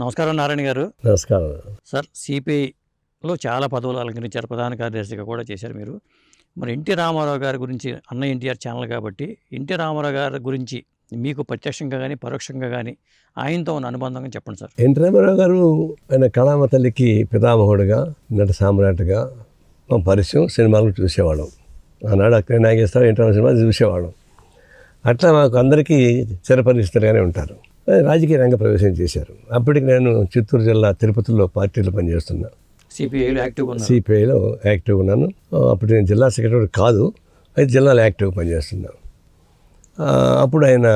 నమస్కారం నారాయణ గారు. నమస్కారం. సార్, సిపిఐలో చాలా పదవులు అలంకరించారు. ప్రధాన కార్యదర్శిగా కూడా చేశారు మీరు. మరి ఎన్టీ రామారావు గారి గురించి, అన్న ఎన్టీఆర్ ఛానల్ కాబట్టి ఎన్టీ రామారావు గారి గురించి మీకు ప్రత్యక్షంగా కానీ పరోక్షంగా కానీ ఆయనతో ఉన్న అనుబంధంగా చెప్పండి సార్. ఎన్టీ రామారావు గారు ఆయన కళామ తల్లికి పితామహుడుగా, నట సామ్రాట్గా మా పరిచయం, సినిమాలను చూసేవాళ్ళం. ఆనాడు అక్కడ నాగేశ్వర ఎన్టీ రామారావు సినిమా చూసేవాళ్ళం. అట్లా మాకు అందరికీ చిరపరిచితులుగానే ఉంటారు. రాజకీయ రంగ ప్రవేశం చేశారు. అప్పటికి నేను చిత్తూరు జిల్లా తిరుపతిలో పార్టీలో పనిచేస్తున్నా. సిపిఐలో యాక్టివ్గా ఉన్నాను. అప్పుడు నేను జిల్లా సెక్రటరీ కాదు, అయితే జిల్లాలో యాక్టివ్గా పనిచేస్తున్నాను. అప్పుడు ఆయన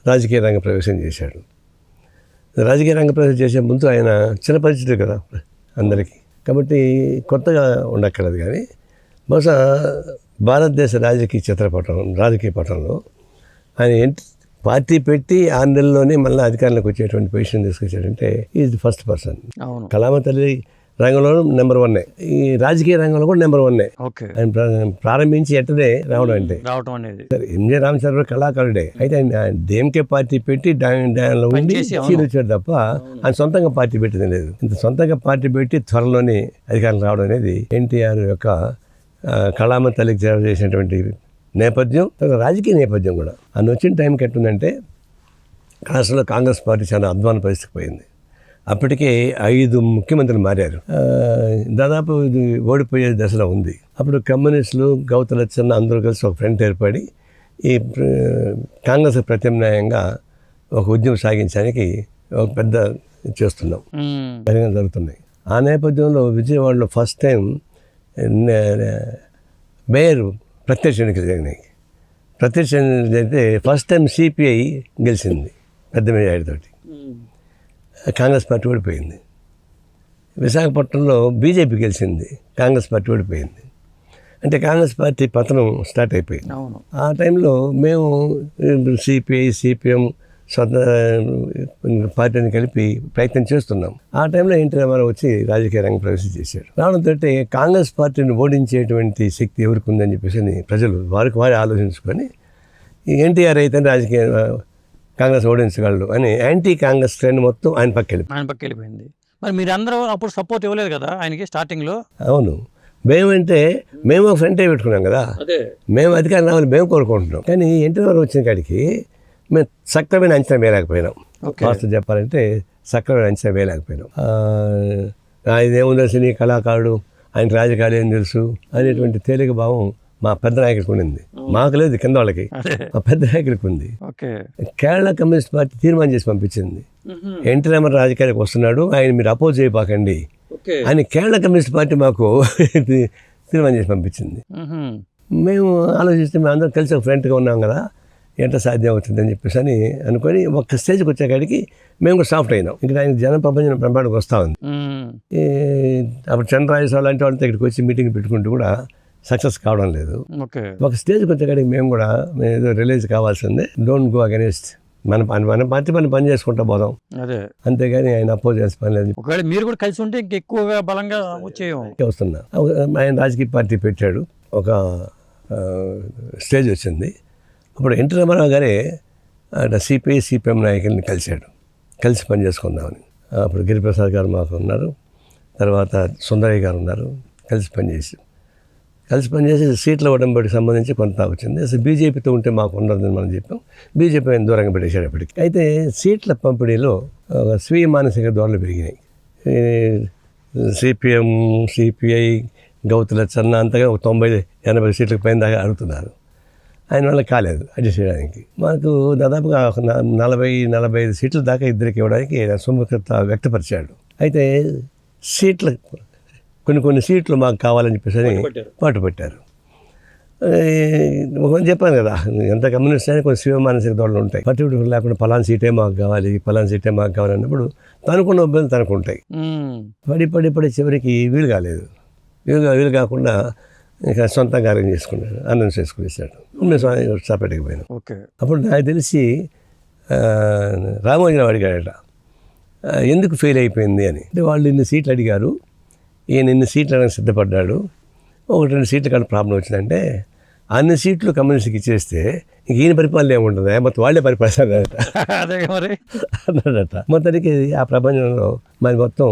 రాజకీయ రంగ ప్రవేశం చేశాడు. రాజకీయ రంగ ప్రవేశం చేసే ముందు ఆయన చిరపరిచితుడు కదా అందరికీ, కాబట్టి కొత్తగా ఉండక్కర్లేదు. కానీ బహుశా భారతదేశ రాజకీయ పటంలో ఆయన పార్టీ పెట్టి 6 నెలల్లోనే మళ్ళీ అధికారంలోకి వచ్చేటువంటి పొజిషన్ తీసుకొచ్చాడంటే ఈజ్ ది ఫస్ట్ పర్సన్. కళామ తల్లి రంగంలో నెంబర్ 1, ఈ రాజకీయ రంగంలో కూడా నెంబర్ 1. ఆయన ప్రారంభించి ఎట్టనే రావడం అనేది సరే. ఎంజే రామచంద్రరావు కళాకారుడే, అయితే ఆయన దేనికే పార్టీ పెట్టి దానిలో ఉండి వచ్చాడు తప్ప ఆయన సొంతంగా పార్టీ పెట్టింది లేదు. ఇంత సొంతంగా పార్టీ పెట్టి త్వరలోనే అధికారం రావడం అనేది ఎన్టీఆర్ యొక్క కళామ తల్లికి చేసినటువంటి నేపథ్యం, రాజకీయ నేపథ్యం కూడా. ఆయన వచ్చిన టైంకి ఎట్టుందంటే రాష్ట్రంలో కాంగ్రెస్ పార్టీ చాలా అధ్వాన పరిస్థితికి పోయింది. అప్పటికే 5 ముఖ్యమంత్రులు మారారు. దాదాపు ఇది ఓడిపోయే దశలో ఉంది. అప్పుడు కమ్యూనిస్టులు, గౌతలచ్చన్న అందరూ కలిసి ఒక ఫ్రంట్ ఏర్పడి ఈ కాంగ్రెస్ ప్రత్యామ్నాయంగా ఒక ఉద్యమం సాగించడానికి ఒక పెద్ద చేస్తున్నాం, జరుగుతున్నాయి. ఆ నేపథ్యంలో విజయవాడలో ఫస్ట్ టైం మేయర్ ప్రత్యక్ష ఎన్నికలు జరిగినాయి. ప్రత్యక్ష ఎన్నికలు జరిగితే ఫస్ట్ టైం సిపిఐ గెలిచింది పెద్ద మెజారిటీతోటి. కాంగ్రెస్ పార్టీ ఓడిపోయింది. విశాఖపట్నంలో బీజేపీ గెలిచింది, కాంగ్రెస్ పార్టీ ఓడిపోయింది. అంటే కాంగ్రెస్ పార్టీ పతనం స్టార్ట్ అయిపోయింది. ఆ టైంలో మేము సిపిఐ, సిపిఎం స్వత పార్టీని కలిపి ప్రయత్నం చేస్తున్నాం. ఆ టైంలో ఎన్టీ రామారావు వచ్చి రాజకీయ రంగ ప్రవేశం చేశాడు. రావడంతో కాంగ్రెస్ పార్టీని ఓడించేటువంటి శక్తి ఎవరికి ఉందని చెప్పేసి ప్రజలు వారి ఆలోచించుకొని ఎన్టీఆర్ అయితే రాజకీయ కాంగ్రెస్ ఓడించగలడు అని యాంటీ కాంగ్రెస్ ట్రెండ్ మొత్తం ఆయన పక్క వెళ్ళిపోయింది. మరి మీరందరూ అప్పుడు సపోర్ట్ ఇవ్వలేదు కదా ఆయనకి స్టార్టింగ్లో? అవును, మేము ఒక ఫ్రంటే పెట్టుకున్నాం కదా, మేము అధికారం రావాలని మేము కోరుకుంటున్నాం. కానీ ఎన్టీ రామారావు వచ్చిన కాడికి మేము సక్రమైన అంచనా వేయలేకపోయినాం. వాస్తవం చెప్పాలంటే సక్రమైన అంచనా వేయలేకపోయినాం. ఆయన ఏముందో సినీ కళాకారుడు, ఆయన రాజకీయాలు ఏం తెలుసు అనేటువంటి తేలిక భావం మా పెద్ద నాయకుడికి ఉండింది. మాకు లేదు, కింద వాళ్ళకి. మా పెద్ద నాయకుడికి ఉంది. కేరళ కమ్యూనిస్ట్ పార్టీ తీర్మానం చేసి పంపించింది, ఎన్టీ రామారావు రాజకీయాలకు వస్తున్నాడు, ఆయన మీరు అపోజ్ చేయబాకండి అని కేరళ కమ్యూనిస్ట్ పార్టీ మాకు తీర్మానం చేసి పంపించింది. మేము ఆలోచిస్తే మేము అందరం కలిసి ఒక ఫ్రంట్గా ఉన్నాం కదా, ఎంత సాధ్యం అవుతుందని చెప్పేసి అని అనుకొని ఒక్క స్టేజ్కి వచ్చేకాడికి మేము కూడా సాఫ్ట్ అయినాం. ఇక్కడ ఆయన జన ప్రపంచం బ్రహ్మాండంగా వస్తూ ఉంది. అప్పుడు చంద్రరాజస్వామి లాంటి వాళ్ళతో ఇక్కడికి వచ్చి మీటింగ్ పెట్టుకుంటూ కూడా సక్సెస్ కావడం లేదు. ఒక స్టేజ్కి వచ్చేకాడికి మేము కూడా ఏదో రిలీజ్ కావాల్సిందే, డోంట్ గో అగెన్స్ట్, మన పార్టీ పని చేసుకుంటా పోదాం, అంతేగాని ఆయన అపోజ్ చేసే పని లేదు. ఒకవేళ మీరు కూడా కలిసి ఉంటే ఎక్కువగా బలంగా వస్తున్నా. ఆయన రాజకీయ పార్టీ పెట్టాడు, ఒక స్టేజ్ వచ్చింది. అప్పుడు ఎన్టీ రామారావు గారే సిపిఐ, సిపిఎం నాయకుల్ని కలిసి పని చేసుకుందామని. అప్పుడు గిరిప్రసాద్ గారు మాకు ఉన్నారు, తర్వాత సుందరయ్య గారు ఉన్నారు. కలిసి పనిచేసి సీట్ల ఉడంబడికి సంబంధించి కొంత వచ్చింది. అసలు బీజేపీతో ఉంటే మాకు ఉండదని మనం చెప్పాం. బీజేపీ ఆయన దూరంగా పెట్టేశాడు అప్పటికి. అయితే సీట్ల పంపిణీలో స్వీయ మానసిక ధోరణులు పెరిగినాయి. సిపిఎం, సిపిఐ, గౌతులచ్చన్న అంతగా 90-80 సీట్లకు పైన దాకా అడుగుతున్నారు. ఆయన వల్ల కాలేదు అడ్జస్ట్ చేయడానికి. మాకు దాదాపుగా 40-45 సీట్ల దాకా ఇద్దరికి ఇవ్వడానికి సుముఖత వ్యక్తపరిచాడు. అయితే కొన్ని సీట్లు మాకు కావాలని చెప్పేసి పాటుపట్టారు. ఒక చెప్పాను కదా, ఎంత కమ్యూనిస్ట్ అయినా కొన్ని స్వీయ మానసిక ధోరణులు ఉంటాయి. పర్టికులర్ లేకుండా పలానా సీటే మాకు కావాలి అన్నప్పుడు తనుకున్న అభ్యర్థులు తనుకుంటాయి. పడి చివరికి వీలు కాలేదు. వీలు కాకుండా ఇంకా సొంతంగా అన్నం చేసుకునేసాడు. మేము సపరేట్గా పోయినాం. అప్పుడు నాకు తెలిసి రామోజీరావు అడిగాడట, ఎందుకు ఫెయిల్ అయిపోయింది అని. అంటే వాళ్ళు ఇన్ని సీట్లు అడిగారు, ఈయన ఇన్ని సీట్లు సిద్ధపడ్డాడు, 1-2 సీట్ల కాడ ప్రాబ్లం వచ్చిందంటే అన్ని సీట్లు కమ్యూనిస్ట్కి ఇచ్చేస్తే ఇంక ఈయన పరిపాలన ఏముంటుంది మొత్తం వాళ్ళే పరిపాలిస్తారట అదే మరి అన్నాడట. మొత్తానికి ఆ ప్రపంచంలో మరి మొత్తం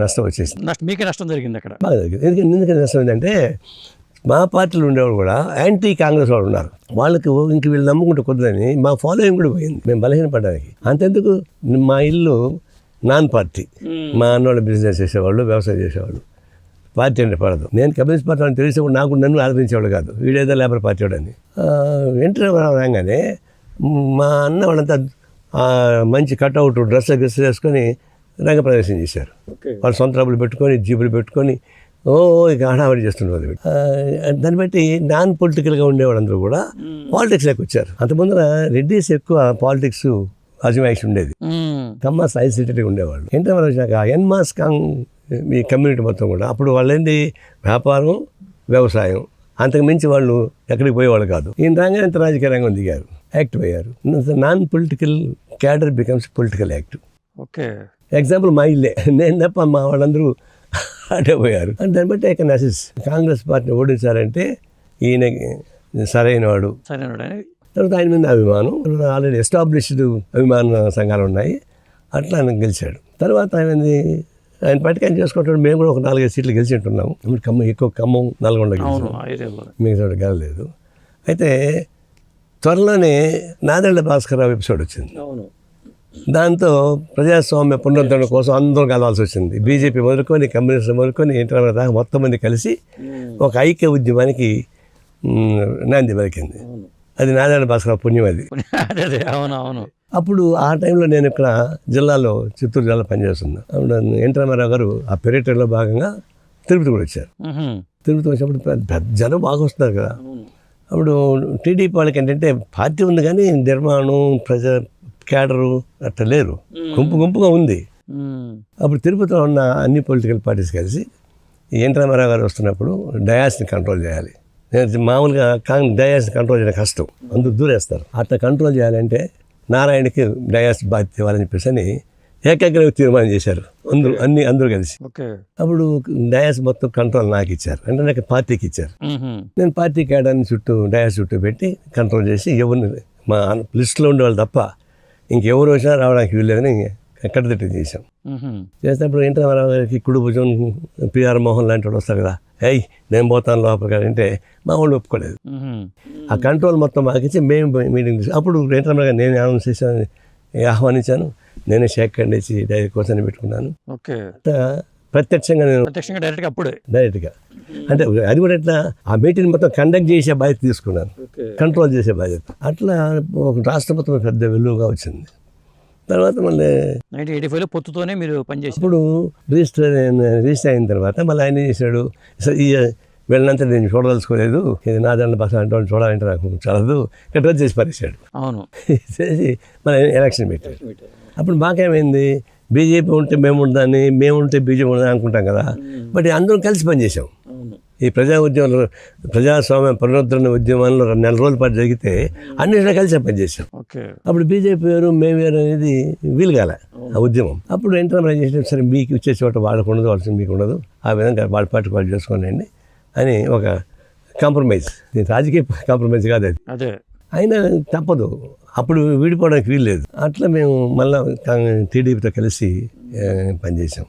నష్టం వచ్చేసింది. మీకే నష్టం జరిగింది అక్కడ. బాగా జరిగింది. ఎందుకంటే నష్టం ఏంటంటే మా పార్టీలో ఉండేవాళ్ళు కూడా యాంటీ కాంగ్రెస్ వాళ్ళు ఉన్నారు. వాళ్ళకి ఇంక వీళ్ళు నమ్ముకుంటే కుదరని మా ఫాలోయింగ్ కూడా పోయింది, మేము బలహీనపడడానికి. అంతెందుకు మా ఇల్లు నాన్ పార్టీ, మా అన్నోళ్ళు బిజినెస్ చేసేవాళ్ళు, వ్యవసాయం చేసేవాళ్ళు, పార్టీ అంటే పడదు. నేను కమ్యూనిస్ట్ పార్టీ అని తెలిస్తే కూడా నాకు నన్ను ఆదరించేవాడు కాదు, వీడేదో లేబర్ పార్టీ వాడని. ఎన్టీ రామారావు రాగానే మా అన్న వాళ్ళంతా మంచి కట్అవుట్ డ్రెస్ వేసుకొని రంగప్రదర్శన చేశారు. వాళ్ళు సొంత డబ్బులు పెట్టుకొని జీబులు పెట్టుకొని ఇక హడావిడి చేస్తుండేవారు. దాన్ని బట్టి నాన్ పొలిటికల్గా ఉండేవాళ్ళందరూ కూడా పాలిటిక్స్లోకి వచ్చారు. అంతకుముందర రెడ్డిస్ ఎక్కువ పాలిటిక్స్ అజమాయిషి ఉండేది, కమ్మాస్ ఐసోలేటెడ్గా ఉండేవాళ్ళు. ఎన్టీ రామారావు వచ్చాక ఎన్మాస్ ఈ కమ్యూనిటీ మొత్తం కూడా అప్పుడు వాళ్ళేంటి వ్యాపారం, వ్యవసాయం, అంతకు మించి వాళ్ళు ఎక్కడికి పోయేవాళ్ళు కాదు. ఈయన రాగానే అంత రాజకీయ రంగం దిగారు, యాక్టివ్ అయ్యారు. Non political cadre becomes political active. Okay, example మా ఇల్లే, నేను తప్ప మా వాళ్ళందరూ అటే పోయారు. అండ్ దాన్ని బట్టి ఐ కెన్ అసిస్ట్. కాంగ్రెస్ పార్టీని ఓడించాలంటే ఈయన సరైనవాడు. తర్వాత ఆయన మీద అభిమానం, ఆల్రెడీ ఎస్టాబ్లిష్డ్ అభిమాన సంఘాలు ఉన్నాయి, అట్లా ఆయన గెలిచాడు. తర్వాత ఆయన పట్టుకొని చేసుకుంటాడు. మేము కూడా ఒక 4-5 సీట్లు గెలిచి ఉంటున్నాము. ఎక్కువ ఖమ్మం, నల్గొండ మిగతా గెలలేదు. అయితే త్వరలోనే నాదెళ్ల భాస్కరరావు ఎపిసోడ్ వచ్చింది. దాంతో ప్రజాస్వామ్య పునరుద్ధరణ కోసం అందరూ కలవాల్సి వచ్చింది. బీజేపీ మొదలుకొని, కమ్యూనిస్టులు మొదలుకొని, ఎన్టీఆర్ దాకా మొత్తం మంది కలిసి ఒక ఐక్య ఉద్యమానికి నాంది పలికింది. అది నాదెళ్ల భాస్కరరావు పుణ్యం. అది అప్పుడు ఆ టైంలో నేను ఇక్కడ జిల్లాలో, చిత్తూరు జిల్లాలో పనిచేస్తున్నా. అప్పుడు ఎన్టీ రామారావు గారు ఆ పర్యటనలో భాగంగా తిరుపతి కూడా వచ్చారు. తిరుపతి వచ్చినప్పుడు పెద్ద జనం బాగా వస్తున్నారు కదా. అప్పుడు టీడీపీ వాళ్ళకి ఏంటంటే పార్టీ ఉంది కానీ నిర్మాణం, ప్రజా క్యాడరు అట్లా లేరు, గుంపుగా ఉంది. అప్పుడు తిరుపతిలో ఉన్న అన్ని పొలిటికల్ పార్టీస్ కలిసి ఎన్టీ రామారావు గారు వస్తున్నప్పుడు డయాస్ని కంట్రోల్ చేయాలి. మామూలుగా డయాస్ని కంట్రోల్ చేయడం కష్టం, అందరూ దూరేస్తారు. అట్లా కంట్రోల్ చేయాలంటే నారాయణకి డయాస్ బాధ్యత ఇవ్వాలని చెప్పేసి అని ఏకాగ్రత తీర్మానం చేశారు అందరూ కలిసి. అప్పుడు డయాస్ మొత్తం కంట్రోల్ నాకు ఇచ్చారు, అంటే నాకు పార్టీకి ఇచ్చారు. నేను పార్టీ క్యాడర్ని చుట్టూ డయాస్ చుట్టూ పెట్టి కంట్రోల్ చేసి ఎవరిని మా లిస్టులో ఉండేవాళ్ళు తప్ప ఇంకెవరు వచ్చినా రావడానికి వీల్లేదని కట్టదిట్టి చేశాం. చేసినప్పుడు ఎన్టీ రామారావు గారికి కుడి భుజం పిఆర్ మోహన్ లాంటి వాడు వస్తారు కదా, నేను పోతాను లోపలికి అంటే మా వాళ్ళు ఒప్పుకోలేదు. ఆ కంట్రోల్ మొత్తం మాకిచ్చి మేము మీటింగ్ చేసాం. అప్పుడు ఎన్టీ రామారావు గారు నేను అనౌన్స్ చేశాను, ఆహ్వానించాను, నేనే షేక్ హ్యాండ్ వేసి డైరెక్ట్ కోసం పెట్టుకున్నాను. ప్రత్యక్షంగా నేను డైరెక్ట్గా అంటే అది కూడా ఎట్లా ఆ మీటింగ్ మొత్తం కండక్ట్ చేసే బాధ్యత తీసుకున్నాను, కంట్రోల్ చేసే బాధ్యత. అట్లా ఒక రాష్ట్ర మొత్తం పెద్ద వెలుగుగా వచ్చింది. తర్వాత మళ్ళీ 1985లో పొత్తుతోనే మీరు పనిచేసి ఇప్పుడు రిజిస్టర్ అయిన తర్వాత మళ్ళీ ఆయన చేశాడు, వెళ్ళినంత నేను చూడదలుచుకోలేదు, ఇది నాదెళ్ల భాష అంటే వాళ్ళు చూడాలంటే నాకు చదవదు, ఇక్కడ రద్దు చేసి పరిచాడు. చేసి మళ్ళీ ఎలక్షన్ పెట్టాడు. అప్పుడు మాకేమైంది, బీజేపీ ఉంటే మేము ఉండాలని, మేము ఉంటే బీజేపీ ఉండాలని అనుకుంటాం కదా. బట్ అందరం కలిసి పనిచేసాం. ఈ ప్రజాస్వామ్య పునరుద్ధరణ ఉద్యమంలో 4 రోజుల పాటు జరిగితే అన్నింటిలో కలిసి పనిచేసాం. అప్పుడు బీజేపీ వేరు, మేము వేరు అనేది వీలుగాల ఆ ఉద్యమం. అప్పుడు ఎన్టీ రామారావు చేసిన సరే మీకు వచ్చే చోట వాళ్ళకు ఉండదు, వాళ్ళకి మీకు ఉండదు, ఆ విధంగా వాళ్ళ పార్టీ వాళ్ళు చేసుకోండి అని ఒక కాంప్రమైజ్. రాజకీయ కాంప్రమైజ్ కాదు అది, అయినా తప్పదు, అప్పుడు విడిపోవడానికి వీల్లేదు. అట్లా మేము మళ్ళీ టీడీపీతో కలిసి పనిచేసాం.